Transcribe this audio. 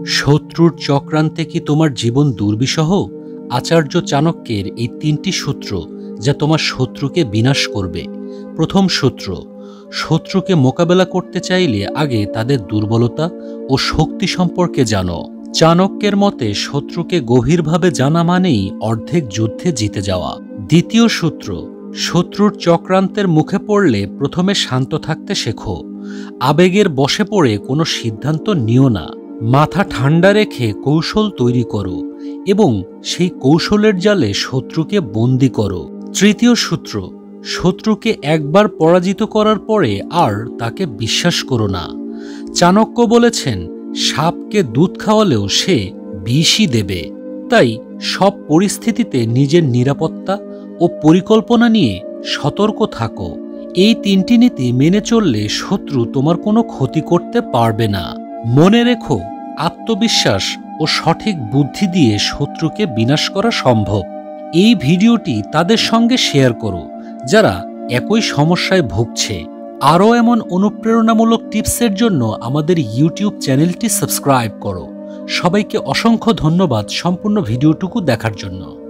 শত্রুর চক্রান্তে কি তোমার জীবন দুর্বিষহ? আচার্য চাণক্যের এই ৩টি সূত্র যা তোমার শত্রুকে বিনাশ করবে। প্রথম সূত্র, শত্রুকে মোকাবেলা করতে চাইলে আগে তাদের দুর্বলতা ও শক্তি সম্পর্কে জানো। চাণক্যের মতে শত্রুকে গভীরভাবে জানা মানেই অর্ধেক যুদ্ধে জিতে যাওয়া। দ্বিতীয় সূত্র, শত্রুর চক্রান্তের মুখে পড়লে প্রথমে শান্ত থাকতে শেখো। আবেগের বশে পড়ে কোনো সিদ্ধান্ত নিও না। মাথা ঠান্ডা রেখে কৌশল তৈরি করো এবং সেই কৌশলের জালে শত্রুকে বন্দী করো। তৃতীয় সূত্র, শত্রুকে একবার পরাজিত করার পরে আর তাকে বিশ্বাস করো না। চাণক্য বলেছেন, সাপকে দুধ খাওয়ালেও সে বিষই দেবে। তাই সব পরিস্থিতিতে নিজের নিরাপত্তা ও পরিকল্পনা নিয়ে সতর্ক থাকো। এই ৩টি নীতি মেনে চললে শত্রু তোমার কোনো ক্ষতি করতে পারবে না। মনে রেখো, আত্মবিশ্বাস ও সঠিক বুদ্ধি দিয়ে শত্রুকে বিনাশ করা সম্ভব। এই ভিডিওটি তাদের সঙ্গে শেয়ার করো যারা একই সমস্যায় ভুগছে। আরও এমন অনুপ্রেরণামূলক টিপসের জন্য আমাদের ইউটিউব চ্যানেলটি সাবস্ক্রাইব করো। সবাইকে অসংখ্য ধন্যবাদ সম্পূর্ণ ভিডিওটুকু দেখার জন্য।